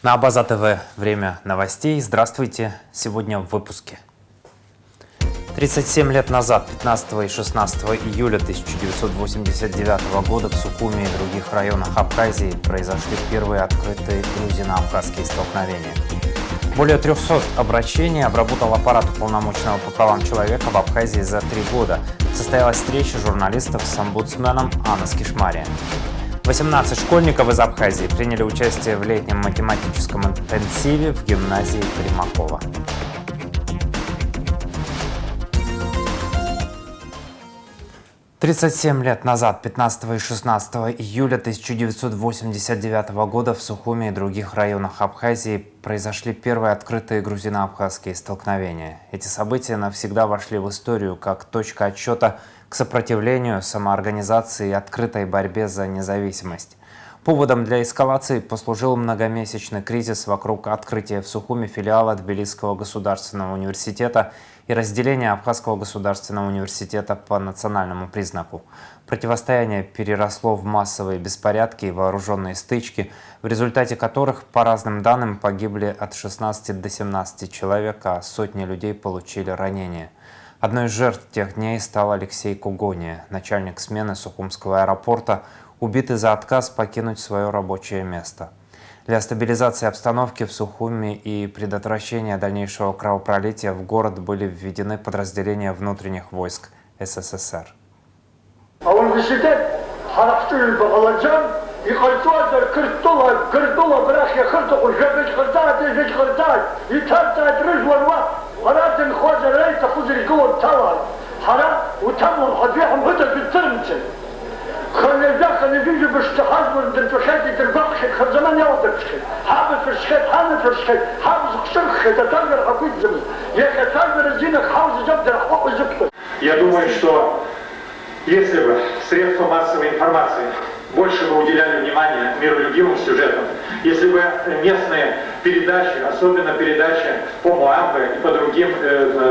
На Абаза ТВ время новостей. Здравствуйте. Сегодня в выпуске. 37 лет назад, 15 и 16 июля 1989 года в Сухуми и других районах Абхазии произошли первые открытые грузино-абхазские столкновения. Более 300 обращений обработал аппарат уполномоченного по правам человека в Абхазии за 3 года. Состоялась встреча журналистов с омбудсменом Анас Кишмари. 18 школьников из Абхазии приняли участие в летнем математическом интенсиве в гимназии Примакова. «37 лет назад, 15 и 16 июля 1989 года в Сухуми и других районах Абхазии произошли первые открытые грузино-абхазские столкновения. Эти события навсегда вошли в историю как точка отсчета к сопротивлению, самоорганизации и открытой борьбе за независимость. Поводом для эскалации послужил многомесячный кризис вокруг открытия в Сухуми филиала Тбилисского государственного университета и разделения Абхазского государственного университета по национальному признаку. Противостояние переросло в массовые беспорядки и вооруженные стычки, в результате которых, по разным данным, погибли от 16 до 17 человек, а сотни людей получили ранения. Одной из жертв тех дней стал Алексей Кугония, начальник смены Сухумского аэропорта, убитый за отказ покинуть свое рабочее место. Для стабилизации обстановки в Сухуми и предотвращения дальнейшего кровопролития в город были введены подразделения внутренних войск СССР. Я думаю, что если бы средства массовой информации больше бы уделяли внимание миролюбивым сюжетам, если бы местные передачи, особенно передачи по Муамбе и по другим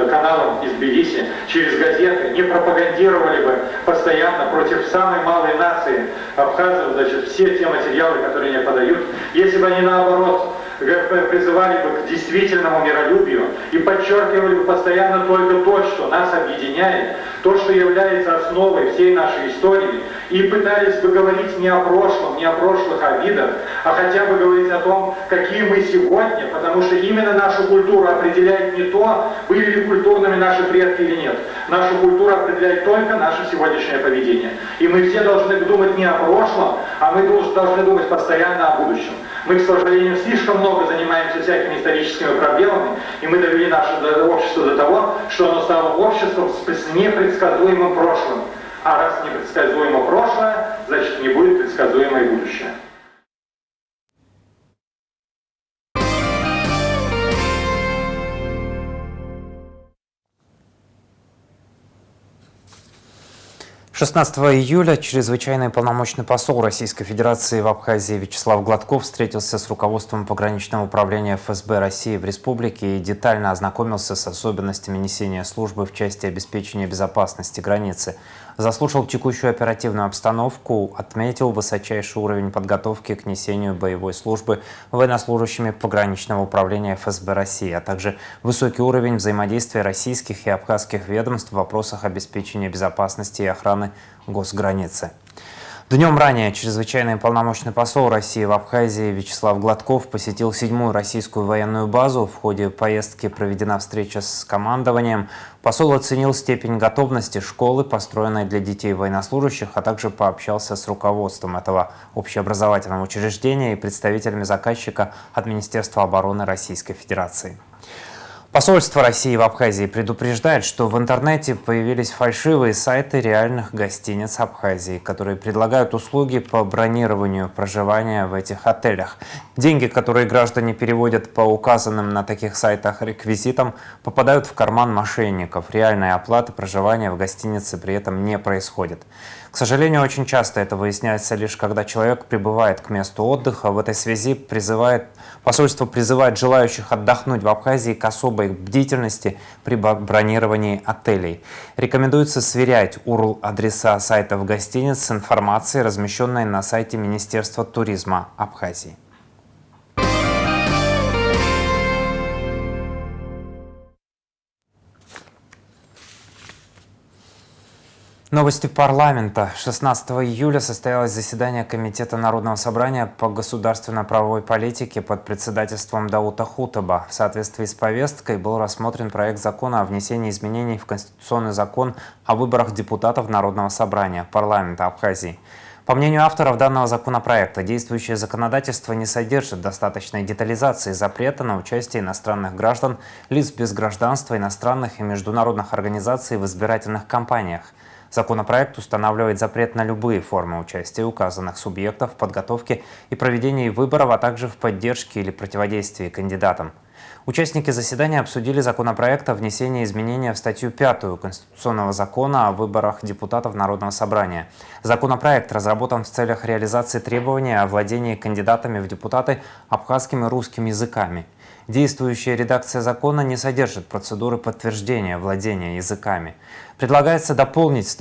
каналам из Тбилиси, через газеты, не пропагандировали бы постоянно против самой малой нации абхазов, значит, все те материалы, которые они подают, если бы они наоборот призывали бы к действительному миролюбию и подчеркивали бы постоянно только то, что нас объединяет, то, что является основой всей нашей истории, и пытались бы говорить не о прошлом, не о прошлых обидах, а хотя бы говорить о том, какие мы сегодня, потому что именно нашу культуру определяет не то, были ли культурными наши предки или нет. Нашу культуру определяет только наше сегодняшнее поведение. И мы все должны думать не о прошлом, а мы должны думать постоянно о будущем. Мы, к сожалению, слишком много занимаемся всякими историческими проблемами, и мы довели наше общество до того, что оно стало обществом с непредсказуемым прошлым. А раз непредсказуемо прошлое, значит не будет предсказуемо и будущее. «16 июля чрезвычайный полномочный посол Российской Федерации в Абхазии Вячеслав Гладков встретился с руководством пограничного управления ФСБ России в республике и детально ознакомился с особенностями несения службы в части обеспечения безопасности границы. Заслушал текущую оперативную обстановку, отметил высочайший уровень подготовки к несению боевой службы военнослужащими пограничного управления ФСБ России, а также высокий уровень взаимодействия российских и абхазских ведомств в вопросах обеспечения безопасности и охраны госграницы. Днем ранее чрезвычайный полномочный посол России в Абхазии Вячеслав Гладков посетил 7-ю российскую военную базу. В ходе поездки проведена встреча с командованием. Посол оценил степень готовности школы, построенной для детей военнослужащих, а также пообщался с руководством этого общеобразовательного учреждения и представителями заказчика от Министерства обороны Российской Федерации. Посольство России в Абхазии предупреждает, что в интернете появились фальшивые сайты реальных гостиниц Абхазии, которые предлагают услуги по бронированию проживания в этих отелях. Деньги, которые граждане переводят по указанным на таких сайтах реквизитам, попадают в карман мошенников. Реальной оплаты проживания в гостинице при этом не происходит. К сожалению, очень часто это выясняется лишь когда человек прибывает к месту отдыха. В этой связи посольство призывает желающих отдохнуть в Абхазии к особой бдительности при бронировании отелей. Рекомендуется сверять URL-адреса сайтов гостиниц с информацией, размещенной на сайте Министерства туризма Абхазии. Новости парламента. 16 июля состоялось заседание Комитета Народного собрания по государственно-правовой политике под председательством Даута Хутаба. В соответствии с повесткой был рассмотрен проект закона о внесении изменений в Конституционный закон о выборах депутатов Народного собрания парламента Абхазии. По мнению авторов данного законопроекта, действующее законодательство не содержит достаточной детализации запрета на участие иностранных граждан, лиц без гражданства, иностранных и международных организаций в избирательных кампаниях. Законопроект устанавливает запрет на любые формы участия указанных субъектов в подготовке и проведении выборов, а также в поддержке или противодействии кандидатам. Участники заседания обсудили законопроект о внесении изменения в статью 5 Конституционного закона о выборах депутатов Народного собрания. Законопроект разработан в целях реализации требования о владении кандидатами в депутаты абхазским и русским языками. Действующая редакция закона не содержит процедуры подтверждения владения языками. Предлагается дополнить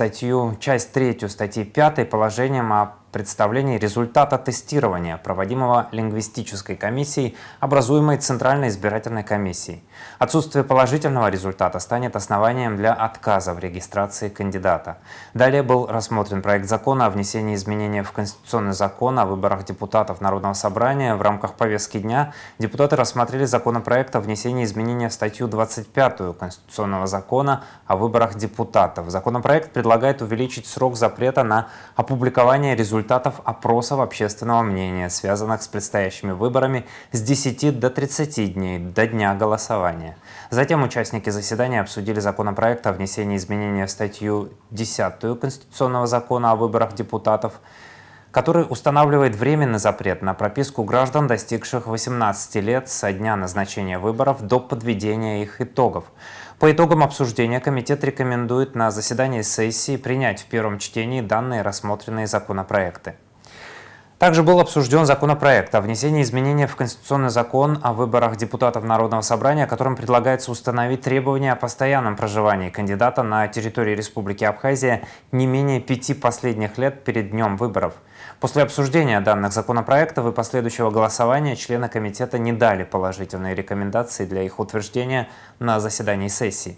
часть 3 статьи 5 положением о представлении результата тестирования, проводимого лингвистической комиссией, образуемой Центральной избирательной комиссией. Отсутствие положительного результата станет основанием для отказа в регистрации кандидата. Далее был рассмотрен проект закона о внесении изменений в Конституционный закон о выборах депутатов Народного собрания. В рамках повестки дня депутаты рассмотрели законопроект о внесении изменения в статью 25 Конституционного закона о выборах депутатов. Законопроект предлагает увеличить срок запрета на опубликование результатов опросов общественного мнения, связанных с предстоящими выборами, с 10 до 30 дней до дня голосования. Затем участники заседания обсудили законопроект о внесении изменения в статью 10 Конституционного закона о выборах депутатов, который устанавливает временный запрет на прописку граждан, достигших 18 лет со дня назначения выборов до подведения их итогов. По итогам обсуждения комитет рекомендует на заседании сессии принять в первом чтении данные рассмотренные законопроекты. Также был обсужден законопроект о внесении изменения в Конституционный закон о выборах депутатов Народного собрания, которым предлагается установить требования о постоянном проживании кандидата на территории Республики Абхазия не менее 5 последних лет перед днем выборов. После обсуждения данных законопроектов и последующего голосования члены комитета не дали положительные рекомендации для их утверждения на заседании сессии.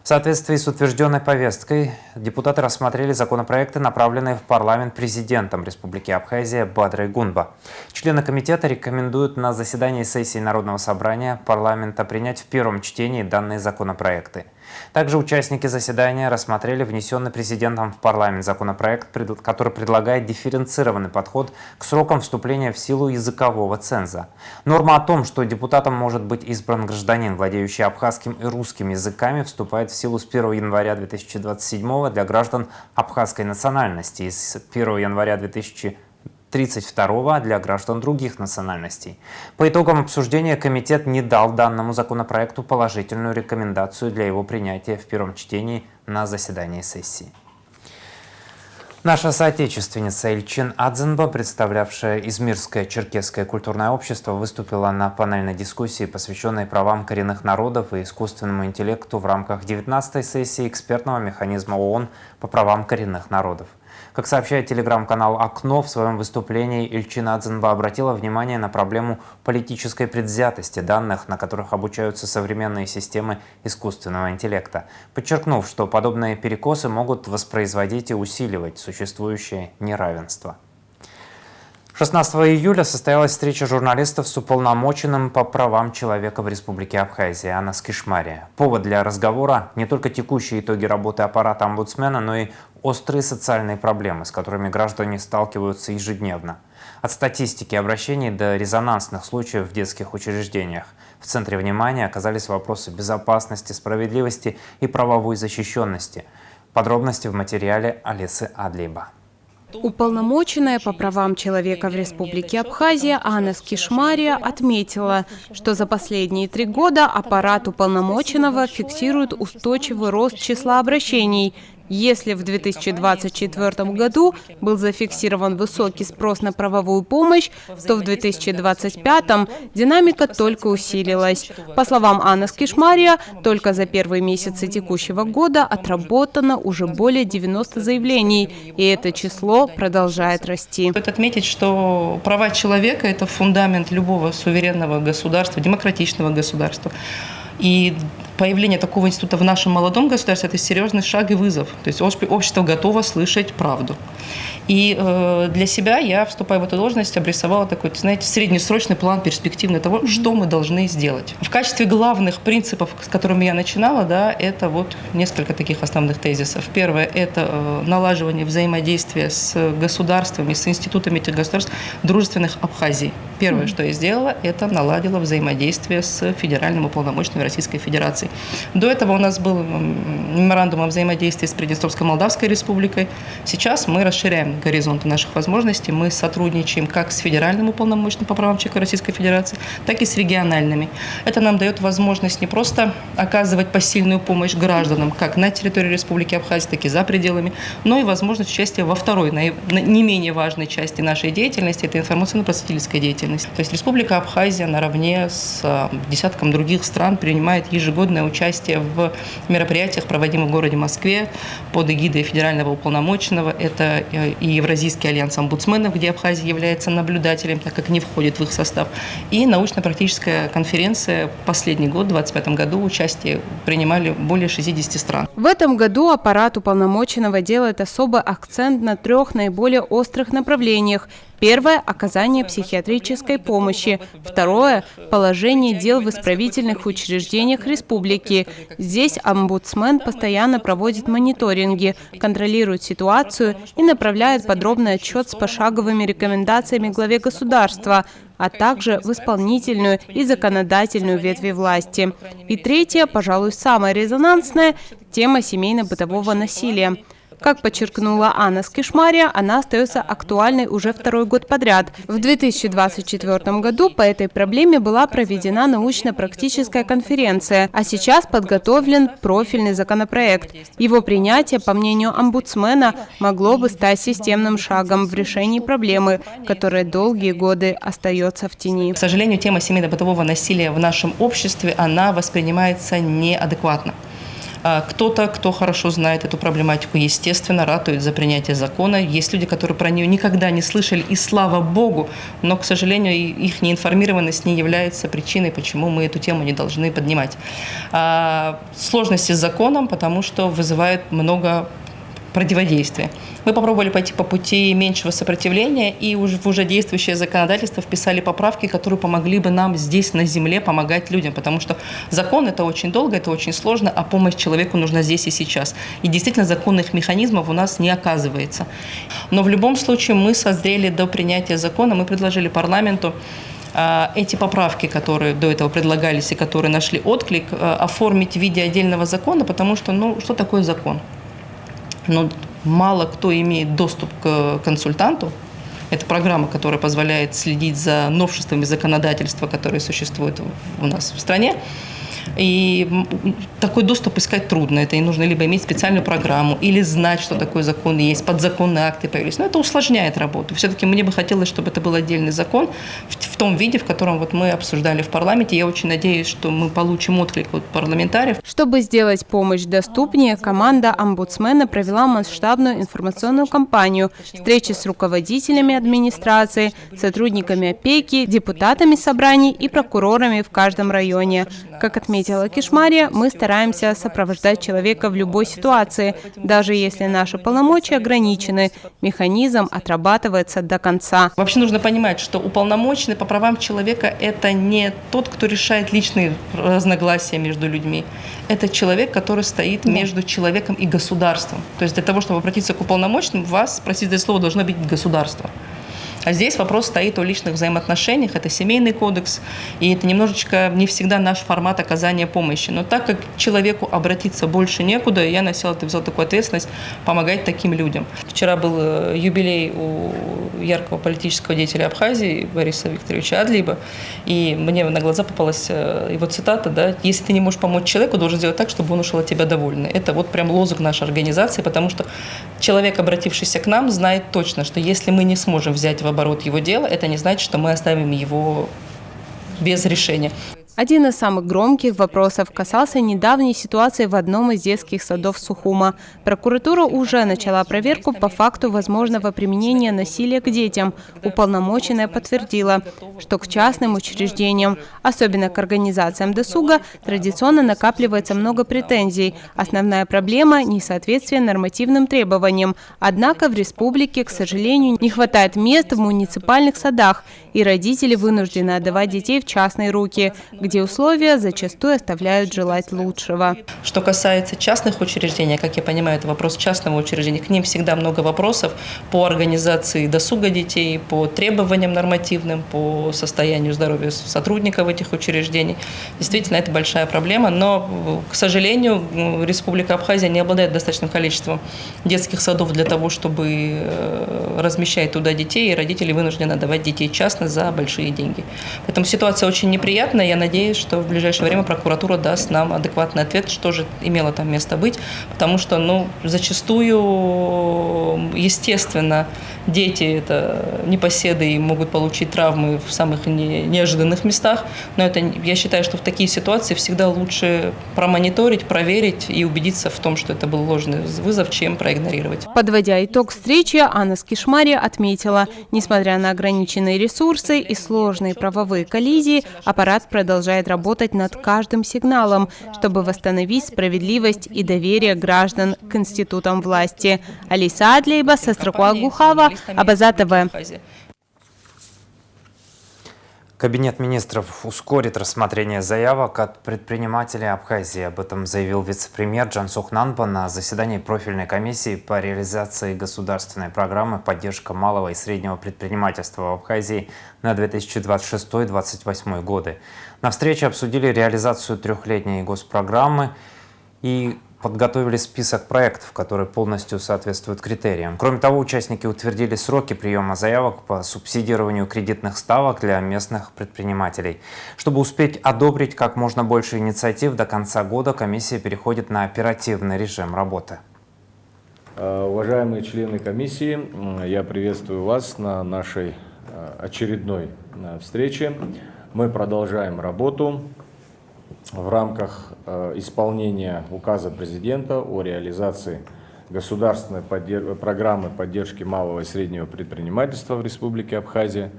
В соответствии с утвержденной повесткой, депутаты рассмотрели законопроекты, направленные в парламент президентом Республики Абхазия Бадрой Гунба. Члены комитета рекомендуют на заседании сессии Народного собрания парламента принять в первом чтении данные законопроекты. Также участники заседания рассмотрели внесенный президентом в парламент законопроект, который предлагает дифференцированный подход к срокам вступления в силу языкового ценза. Норма о том, что депутатом может быть избран гражданин, владеющий абхазским и русским языками, вступает в силу с 1 января 2027 для граждан абхазской национальности и с 1 января 2032 для граждан других национальностей. По итогам обсуждения комитет не дал данному законопроекту положительную рекомендацию для его принятия в первом чтении на заседании сессии. Наша соотечественница Эльчин Адзенба, представлявшая Измирское черкесское культурное общество, выступила на панельной дискуссии, посвященной правам коренных народов и искусственному интеллекту в рамках 19-й сессии экспертного механизма ООН по правам коренных народов. Как сообщает телеграм-канал «Окно», в своем выступлении Эльчин Адзенба обратила внимание на проблему политической предвзятости данных, на которых обучаются современные системы искусственного интеллекта, подчеркнув, что подобные перекосы могут воспроизводить и усиливать существующее неравенство. 16 июля состоялась встреча журналистов с уполномоченным по правам человека в Республике Абхазия Анас Кишмария. Повод для разговора – не только текущие итоги работы аппарата омбудсмена, но и острые социальные проблемы, с которыми граждане сталкиваются ежедневно. От статистики обращений до резонансных случаев в детских учреждениях. В центре внимания оказались вопросы безопасности, справедливости и правовой защищенности. Подробности в материале Алисы Адлиба. Уполномоченная по правам человека в Республике Абхазия Анас Кишмария отметила, что за последние 3 года аппарат уполномоченного фиксирует устойчивый рост числа обращений. Если в 2024 году был зафиксирован высокий спрос на правовую помощь, то в 2025 динамика только усилилась. По словам Анас Кишмария, только за первые месяцы текущего года отработано уже более 90 заявлений, и это число продолжает расти. Стоит отметить, что права человека – это фундамент любого суверенного государства, демократичного государства. И появление такого института в нашем молодом государстве – это серьезный шаг и вызов. То есть общество готово слышать правду. И для себя я, вступая в эту должность, обрисовала такой, знаете, среднесрочный план перспективный того, что мы должны сделать. В качестве главных принципов, с которыми я начинала, да, это вот несколько таких основных тезисов. Первое – это налаживание взаимодействия с государствами, с институтами этих государств, дружественных Абхазии. Первое, что я сделала, это наладила взаимодействие с федеральным уполномоченным Российской Федерации. До этого у нас был меморандум о взаимодействии с Приднестровской Молдавской Республикой. Сейчас мы расширяем горизонты наших возможностей. Мы сотрудничаем как с федеральным уполномоченным по правам человека Российской Федерации, так и с региональными. Это нам дает возможность не просто оказывать посильную помощь гражданам, как на территории Республики Абхазия, так и за пределами, но и возможность участия во второй, не менее важной части нашей деятельности, это информационно-просветительская деятельность. То есть Республика Абхазия наравне с десятком других стран принимает ежегодное участие в мероприятиях, проводимых в городе Москве под эгидой федерального уполномоченного. Это и Евразийский альянс омбудсменов, где Абхазия является наблюдателем, так как не входит в их состав, и научно-практическая конференция. Последний год, в 2025 году, участие принимали более 60 стран. В этом году аппарат уполномоченного делает особый акцент на 3 наиболее острых направлениях. Первое – оказание психиатрической помощи. Второе – положение дел в исправительных учреждениях республики. Здесь омбудсмен постоянно проводит мониторинги, контролирует ситуацию и направляет подробный отчет с пошаговыми рекомендациями главе государства, а также в исполнительную и законодательную ветви власти. И третье, пожалуй, самое резонансное – тема семейно-бытового насилия. Как подчеркнула Анна Скишмария, она остается актуальной уже 2-й год подряд. В 2024 году по этой проблеме была проведена научно-практическая конференция, а сейчас подготовлен профильный законопроект. Его принятие, по мнению омбудсмена, могло бы стать системным шагом в решении проблемы, которая долгие годы остается в тени. К сожалению, тема семейно-бытового насилия в нашем обществе, она воспринимается неадекватно. Кто-то, кто хорошо знает эту проблематику, естественно, ратует за принятие закона. Есть люди, которые про нее никогда не слышали, и слава богу, но, к сожалению, их неинформированность не является причиной, почему мы эту тему не должны поднимать. Сложности с законом, потому что вызывает много противодействия. Мы попробовали пойти по пути меньшего сопротивления и в уже действующее законодательство вписали поправки, которые помогли бы нам здесь, на земле, помогать людям, потому что закон – это очень долго, это очень сложно, а помощь человеку нужна здесь и сейчас. И действительно, законных механизмов у нас не оказывается. Но в любом случае мы созрели до принятия закона, мы предложили парламенту эти поправки, которые до этого предлагались и которые нашли отклик, оформить в виде отдельного закона, потому что, что такое закон? Мало кто имеет доступ к консультанту. Это программа, которая позволяет следить за новшествами законодательства, которые существуют у нас в стране. И такой доступ искать трудно. Это и нужно либо иметь специальную программу, или знать, что такой закон есть, подзаконные акты появились. Но это усложняет работу. Все-таки мне бы хотелось, чтобы это был отдельный закон в том виде, в котором вот мы обсуждали в парламенте. Я очень надеюсь, что мы получим отклик от парламентариев. Чтобы сделать помощь доступнее, команда омбудсмена провела масштабную информационную кампанию, встречи с руководителями администрации, сотрудниками опеки, депутатами собраний и прокурорами в каждом районе. Как отметила Кишмария, мы стараемся сопровождать человека в любой ситуации, даже если наши полномочия ограничены. Механизм отрабатывается до конца. Вообще нужно понимать, что уполномоченный по правам человека – это не тот, кто решает личные разногласия между людьми. Это человек, который стоит между человеком и государством. То есть для того, чтобы обратиться к уполномоченным, вас, простите за слово, должно быть государство. А здесь вопрос стоит о личных взаимоотношениях, это семейный кодекс, и это немножечко не всегда наш формат оказания помощи. Но так как человеку обратиться больше некуда, я взяла такую ответственность помогать таким людям. Вчера был юбилей у яркого политического деятеля Абхазии Бориса Викторовича Адлиба, и мне на глаза попалась его цитата, да: «Если ты не можешь помочь человеку, должен сделать так, чтобы он ушел от тебя довольный». Это вот прям лозунг нашей организации, потому что человек, обратившийся к нам, знает точно, что если мы не сможем взять в оборот его дело, это не значит, что мы оставим его без решения. Один из самых громких вопросов касался недавней ситуации в одном из детских садов Сухума. Прокуратура уже начала проверку по факту возможного применения насилия к детям. Уполномоченная подтвердила, что к частным учреждениям, особенно к организациям досуга, традиционно накапливается много претензий. Основная проблема – несоответствие нормативным требованиям. Однако в республике, к сожалению, не хватает мест в муниципальных садах, и родители вынуждены отдавать детей в частные руки, где условия зачастую оставляют желать лучшего. Что касается частных учреждений, как я понимаю, это вопрос частного учреждения, к ним всегда много вопросов по организации досуга детей, по требованиям нормативным, по состоянию здоровья сотрудников этих учреждений. Действительно, это большая проблема, но, к сожалению, Республика Абхазия не обладает достаточным количеством детских садов для того, чтобы размещать туда детей, и родители вынуждены отдавать детей частно за большие деньги. Поэтому ситуация очень неприятная. Я надеюсь, что в ближайшее время прокуратура даст нам адекватный ответ, что же имело там место быть, потому что, зачастую, естественно, дети – это непоседы и могут получить травмы в самых неожиданных местах, но я считаю, что в такие ситуации всегда лучше промониторить, проверить и убедиться в том, что это был ложный вызов, чем проигнорировать. Подводя итог встречи, Анна Скишмария отметила, несмотря на ограниченные ресурсы и сложные правовые коллизии, аппарат продолжает работать над каждым сигналом, чтобы восстановить справедливость и доверие граждан к институтам власти. Алиса Адлейба, Састракуа Гухава, Абаза ТВ. Кабинет министров ускорит рассмотрение заявок от предпринимателей Абхазии. Об этом заявил вице-премьер Джансух Нанба на заседании профильной комиссии по реализации государственной программы «Поддержка малого и среднего предпринимательства в Абхазии» на 2026-2028 годы. На встрече обсудили реализацию трехлетней госпрограммы и подготовили список проектов, которые полностью соответствуют критериям. Кроме того, участники утвердили сроки приема заявок по субсидированию кредитных ставок для местных предпринимателей. Чтобы успеть одобрить как можно больше инициатив, до конца года комиссия переходит на оперативный режим работы. Уважаемые члены комиссии, я приветствую вас на нашей очередной встрече. Мы продолжаем работу в рамках исполнения указа президента о реализации государственной программы поддержки малого и среднего предпринимательства в Республике Абхазия.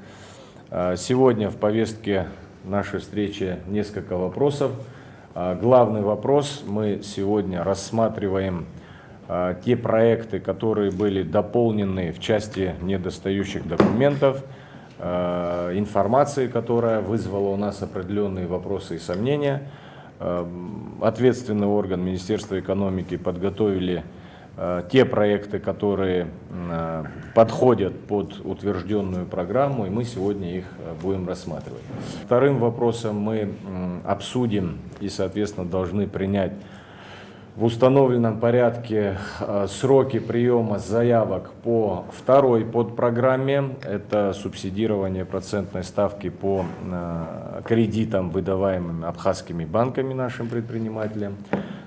Сегодня в повестке нашей встречи несколько вопросов. Главный вопрос: мы сегодня рассматриваем те проекты, которые были дополнены в части недостающих документов, информации, которая вызвала у нас определенные вопросы и сомнения. Ответственный орган Министерства экономики подготовили те проекты, которые подходят под утвержденную программу, и мы сегодня их будем рассматривать. Вторым вопросом мы обсудим и, соответственно, должны принять в установленном порядке сроки приема заявок по второй подпрограмме. Это субсидирование процентной ставки по кредитам, выдаваемым абхазскими банками нашим предпринимателям.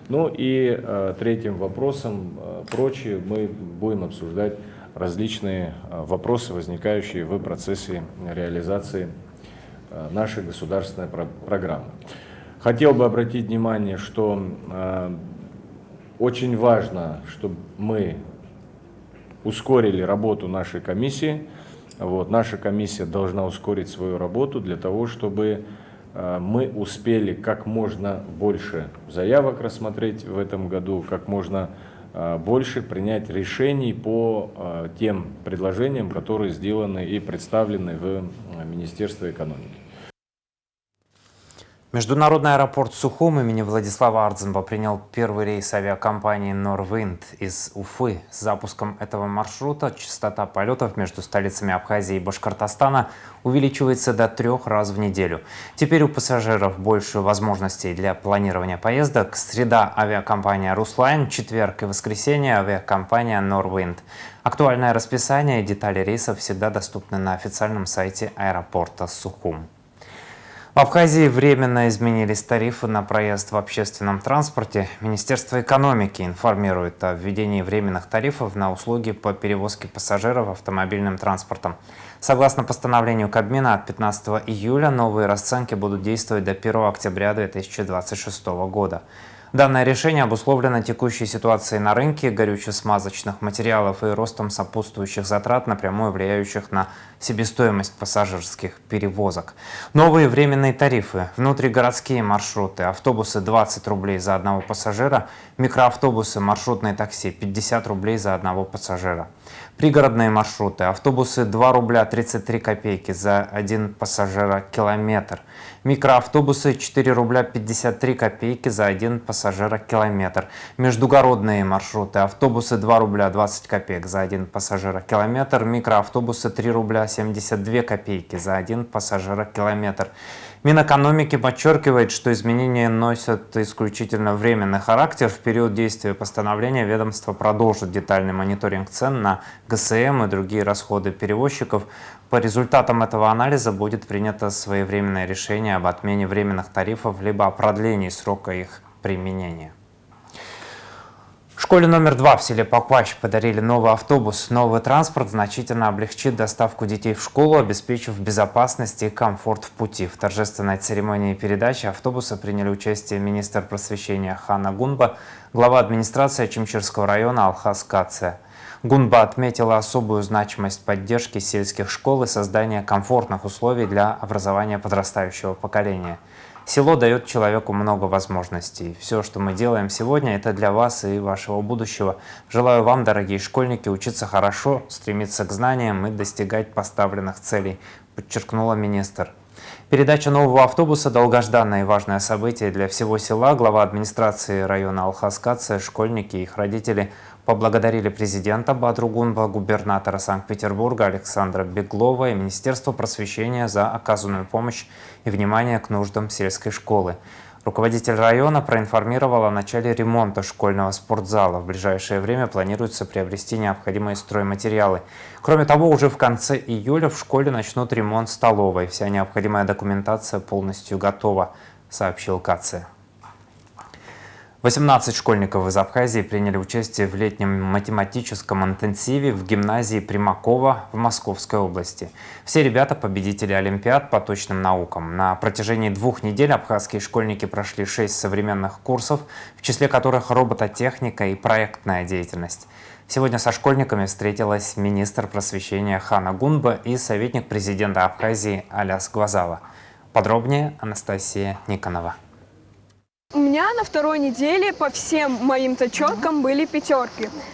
Ну и третьим вопросом, прочее, мы будем обсуждать различные вопросы, возникающие в процессе реализации нашей государственной программы. Хотел бы обратить внимание, что очень важно, чтобы мы ускорили работу нашей комиссии. Наша комиссия должна ускорить свою работу для того, чтобы мы успели как можно больше заявок рассмотреть в этом году, как можно больше принять решений по тем предложениям, которые сделаны и представлены в Министерстве экономики. Международный аэропорт Сухум имени Владислава Ардзенба принял первый рейс авиакомпании Норвинд из Уфы. С запуском этого маршрута частота полетов между столицами Абхазии и Башкортостана увеличивается до 3 раз в неделю. Теперь у пассажиров больше возможностей для планирования поездок. Среда – авиакомпания «Руслайн», четверг и воскресенье – авиакомпания Норвинд. Актуальное расписание и детали рейсов всегда доступны на официальном сайте аэропорта Сухум. В Абхазии временно изменились тарифы на проезд в общественном транспорте. Министерство экономики информирует о введении временных тарифов на услуги по перевозке пассажиров автомобильным транспортом. Согласно постановлению Кабмина, от 15 июля новые расценки будут действовать до 1 октября 2026 года. Данное решение обусловлено текущей ситуацией на рынке горюче-смазочных материалов и ростом сопутствующих затрат, напрямую влияющих на себестоимость пассажирских перевозок. Новые временные тарифы: внутригородские маршруты, автобусы 20 рублей за одного пассажира, микроавтобусы, маршрутные такси 50 рублей за одного пассажира. Пригородные маршруты, автобусы 2 рубля 33 копейки за один пассажира-километр. Микроавтобусы 4 рубля 53 копейки за один пассажира-километр. Междугородные маршруты, автобусы 2 рубля 20 копеек за один пассажира-километр. Микроавтобусы 3 рубля 72 копейки за один пассажира-километр. Минэкономики подчеркивает, что изменения носят исключительно временный характер. В период действия постановления ведомство продолжит детальный мониторинг цен на ГСМ и другие расходы перевозчиков. По результатам этого анализа будет принято своевременное решение об отмене временных тарифов либо о продлении срока их применения. В школе номер 2 в селе Паквач подарили новый автобус. Новый транспорт значительно облегчит доставку детей в школу, обеспечив безопасность и комфорт в пути. В торжественной церемонии передачи автобуса приняли участие министр просвещения Хана Гунба, глава администрации Ачимчирского района Алхаз Кация. Гунба отметила особую значимость поддержки сельских школ и создания комфортных условий для образования подрастающего поколения. Село дает человеку много возможностей. Все, что мы делаем сегодня, это для вас и вашего будущего. Желаю вам, дорогие школьники, учиться хорошо, стремиться к знаниям и достигать поставленных целей, подчеркнула министр. Передача нового автобуса – долгожданное и важное событие для всего села. Глава администрации района Алхаз Кация, школьники и их родители поблагодарили президента Бадру Гунба, губернатора Санкт-Петербурга Александра Беглова и Министерство просвещения за оказанную помощь и внимание к нуждам сельской школы. Руководитель района проинформировал о начале ремонта школьного спортзала. В ближайшее время планируется приобрести необходимые стройматериалы. Кроме того, уже в конце июля в школе начнут ремонт столовой. Вся необходимая документация полностью готова, сообщил Кация. 18 школьников из Абхазии приняли участие в летнем математическом интенсиве в гимназии Примакова в Московской области. Все ребята – победители олимпиад по точным наукам. На протяжении 2 недель абхазские школьники прошли 6 современных курсов, в числе которых робототехника и проектная деятельность. Сегодня со школьниками встретилась министр просвещения Хана Гунба и советник президента Абхазии Аляс Гвазала. Подробнее Анастасия Никонова. У меня на 2-й неделе по всем моим зачеткам были 5.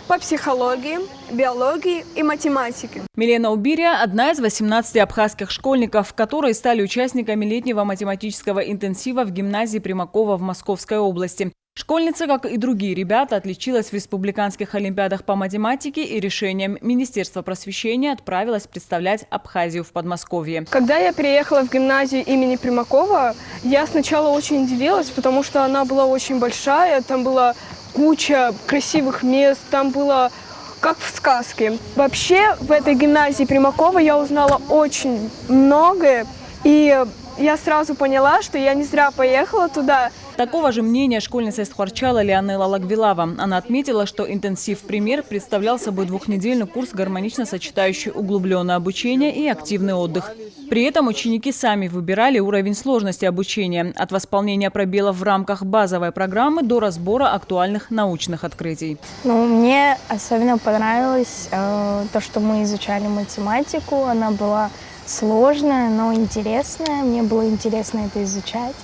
По психологии, биологии и математике. Милена Убирия – одна из 18 абхазских школьников, которые стали участниками летнего математического интенсива в гимназии Примакова в Московской области. Школьница, как и другие ребята, отличилась в республиканских олимпиадах по математике и решением Министерства просвещения отправилась представлять Абхазию в Подмосковье. Когда я приехала в гимназию имени Примакова, я сначала очень удивилась, потому что она была очень большая, там была куча красивых мест, там было как в сказке. Вообще в этой гимназии Примакова я узнала очень многое, и я сразу поняла, что я не зря поехала туда. Такого же мнения школьница из Тхварчала Леонела Лагвилава. Она отметила, что интенсив «Пример» представлял собой 2-недельный курс, гармонично сочетающий углубленное обучение и активный отдых. При этом ученики сами выбирали уровень сложности обучения – от восполнения пробелов в рамках базовой программы до разбора актуальных научных открытий. Мне особенно понравилось то, что мы изучали математику. Она была сложная, но интересная. Мне было интересно это изучать,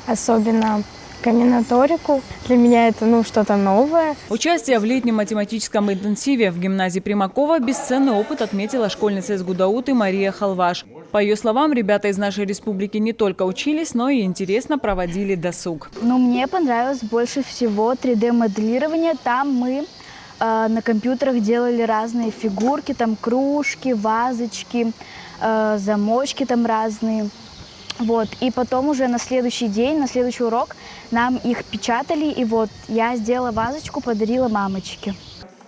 особенно комбинаторику. Для меня это что-то новое. Участие в летнем математическом интенсиве в гимназии Примакова бесценный опыт, отметила школьница из Гудауты Мария Халваш. По ее словам, ребята из нашей республики не только учились, но и интересно проводили досуг. Мне понравилось больше всего 3D-моделирование. Там мы на компьютерах делали разные фигурки, там кружки, вазочки, замочки там разные. И потом уже на следующий день, на следующий урок нам их печатали, и я сделала вазочку, подарила мамочке.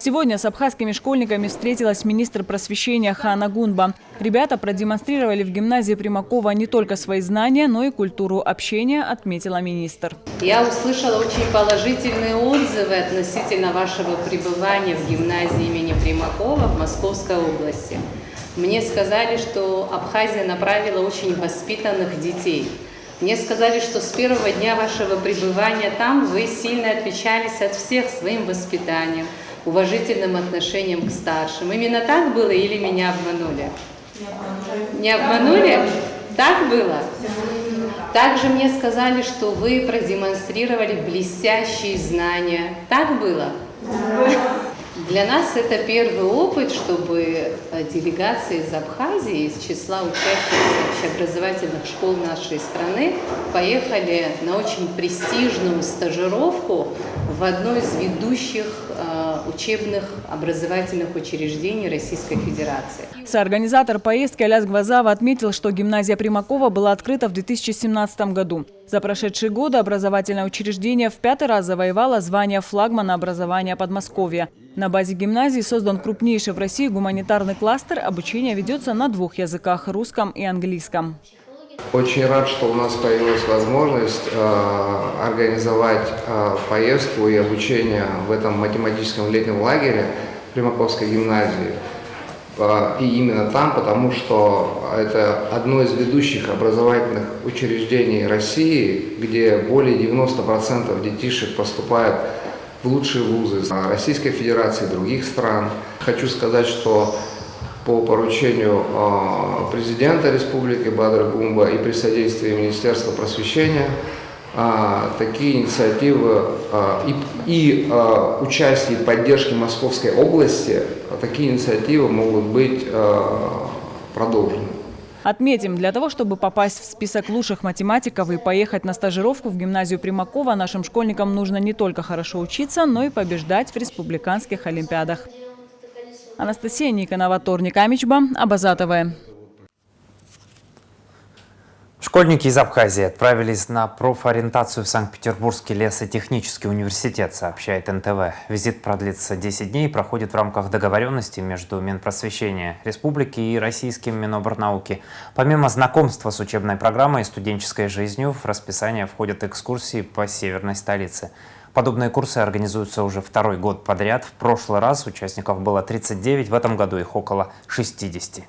Сегодня с абхазскими школьниками встретилась министр просвещения Хана Гунба. Ребята продемонстрировали в гимназии Примакова не только свои знания, но и культуру общения, отметила министр. Я услышала очень положительные отзывы относительно вашего пребывания в гимназии имени Примакова в Московской области. Мне сказали, что Абхазия направила очень воспитанных детей. Мне сказали, что с первого дня вашего пребывания там вы сильно отличались от всех своим воспитанием, уважительным отношением к старшим. Именно так было или меня обманули? Не обманули? Так было? Также мне сказали, что вы продемонстрировали блестящие знания. Так было? Для нас это первый опыт, чтобы делегация из Абхазии, из числа учащихся общеобразовательных школ нашей страны, поехали на очень престижную стажировку в одно из ведущих учебных образовательных учреждений Российской Федерации. Соорганизатор поездки Аляс Гвазава отметил, что гимназия Примакова была открыта в 2017 году. За прошедшие годы образовательное учреждение в 5-й раз завоевало звание флагмана образования Подмосковья. На базе гимназии создан крупнейший в России гуманитарный кластер. Обучение ведется на 2 языках – русском и английском. Очень рад, что у нас появилась возможность организовать поездку и обучение в этом математическом летнем лагере Примаковской гимназии. И именно там, потому что это одно из ведущих образовательных учреждений России, где более 90% детишек поступают в лучшие вузы Российской Федерации и других стран. Хочу сказать, что по поручению президента Республики Бадра Гумба и при содействии Министерства просвещения такие инициативы и участие и поддержки Московской области, такие инициативы могут быть продолжены. Отметим, для того, чтобы попасть в список лучших математиков и поехать на стажировку в гимназию Примакова, нашим школьникам нужно не только хорошо учиться, но и побеждать в республиканских олимпиадах. Анастасия Никонова, Торник Амичба, Абаза ТВ. Школьники из Абхазии отправились на профориентацию в Санкт-Петербургский лесотехнический университет, сообщает НТВ. Визит продлится 10 дней и проходит в рамках договоренности между Минпросвещения Республики и российским Миноборнауки. Помимо знакомства с учебной программой и студенческой жизнью, в расписание входят экскурсии по северной столице. Подобные курсы организуются уже 2-й год подряд. В прошлый раз участников было 39, в этом году их около 60.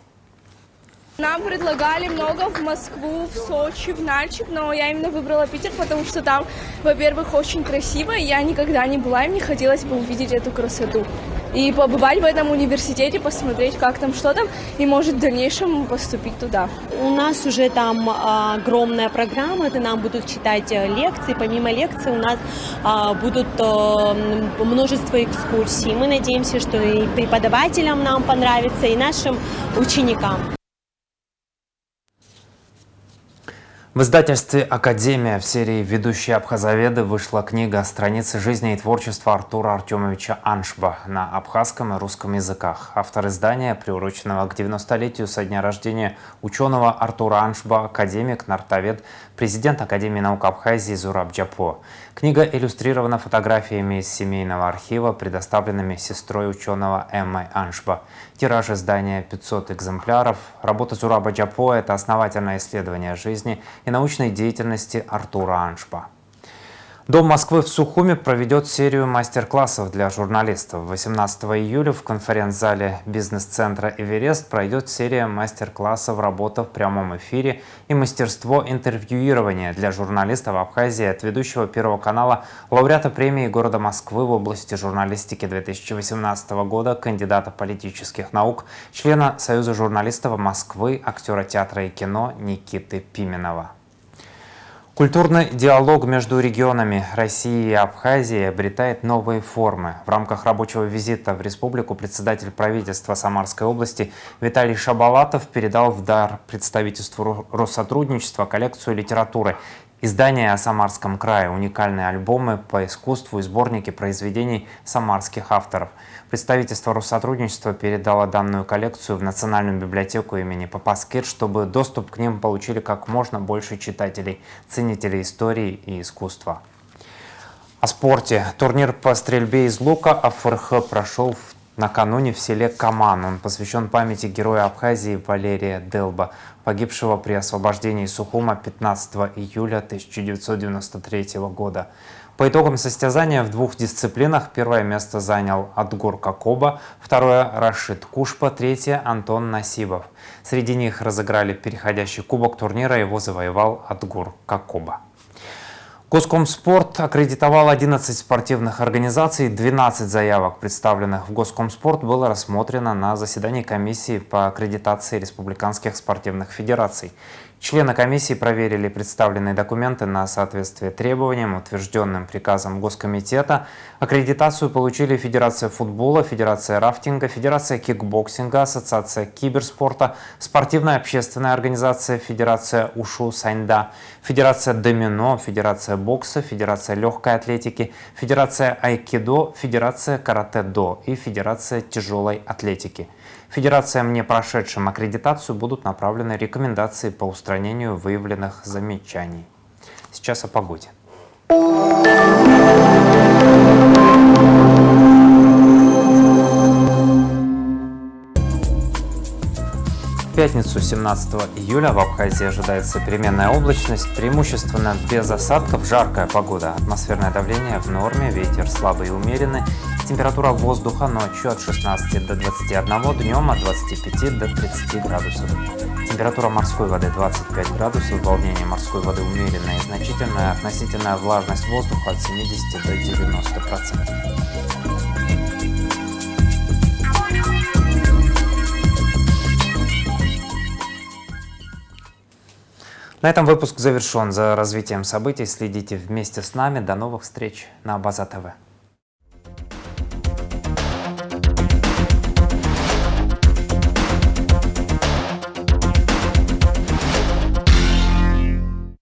Нам предлагали много в Москву, в Сочи, в Нальчик, но я именно выбрала Питер, потому что там, во-первых, очень красиво, и я никогда не была, и мне хотелось бы увидеть эту красоту. И побывать в этом университете, посмотреть, как там, что там, и, может, в дальнейшем поступить туда. У нас уже там огромная программа, это нам будут читать лекции, помимо лекций у нас будут множество экскурсий. Мы надеемся, что и преподавателям нам понравится, и нашим ученикам. В издательстве «Академия» в серии «Ведущие абхазоведы» вышла книга «Страницы жизни и творчества Артура Артемовича Аншба» на абхазском и русском языках. Автор издания, приуроченного к 90-летию со дня рождения ученого Артура Аншба, академик, нартовед, президент Академии наук Абхазии Зураб Джапо. Книга иллюстрирована фотографиями из семейного архива, предоставленными сестрой ученого Эммой Аншба. Тираж издания 500 экземпляров. Работа Зураба Джапо – это основательное исследование жизни и научной деятельности Артура Аншба. Дом Москвы в Сухуми проведет серию мастер-классов для журналистов. 18 июля в конференц-зале бизнес-центра «Эверест» пройдет серия мастер-классов «Работа в прямом эфире» и мастерство интервьюирования для журналистов Абхазии от ведущего Первого канала, лауреата премии города Москвы в области журналистики 2018 года, кандидата политических наук, члена Союза журналистов Москвы, актера театра и кино Никиты Пименова. Культурный диалог между регионами России и Абхазии обретает новые формы. В рамках рабочего визита в республику председатель правительства Самарской области Виталий Шабалатов передал в дар представительству Россотрудничества коллекцию литературы. Издания о Самарском крае, уникальные альбомы по искусству и сборники произведений самарских авторов. Представительство Россотрудничества передало данную коллекцию в Национальную библиотеку имени Папаскир, чтобы доступ к ним получили как можно больше читателей, ценителей истории и искусства. О спорте. Турнир по стрельбе из лука АФРХ прошел накануне в селе Каман. Он посвящен памяти героя Абхазии Валерия Делба, погибшего при освобождении Сухума 15 июля 1993 года. По итогам состязания в двух дисциплинах первое место занял Атгур Какоба, второе – Рашид Кушпа, третье – Антон Насибов. Среди них разыграли переходящий кубок турнира, его завоевал Атгур Какоба. Госкомспорт аккредитовал 11 спортивных организаций. 12 заявок, представленных в Госкомспорт, было рассмотрено на заседании комиссии по аккредитации республиканских спортивных федераций. Члены комиссии проверили представленные документы на соответствие требованиям, утвержденным приказом Госкомитета. Аккредитацию получили Федерация футбола, Федерация рафтинга, Федерация кикбоксинга, Ассоциация киберспорта, Спортивная общественная организация, Федерация Ушу Саньда, Федерация домино, Федерация бокса, Федерация легкой атлетики, Федерация айкидо, Федерация каратэ-до и Федерация тяжелой атлетики. Федерациям, не прошедшим аккредитацию, будут направлены рекомендации по устранению выявленных замечаний. Сейчас о погоде. В пятницу 17 июля в Абхазии ожидается переменная облачность, преимущественно без осадков, жаркая погода, атмосферное давление в норме, ветер слабый и умеренный, температура воздуха ночью от 16 до 21, днем от 25 до 30 градусов. Температура морской воды 25 градусов, волнение морской воды умеренное и значительное, относительная влажность воздуха от 70 до 90%. На этом выпуск завершен. За развитием событий следите вместе с нами. До новых встреч на Абаза ТВ.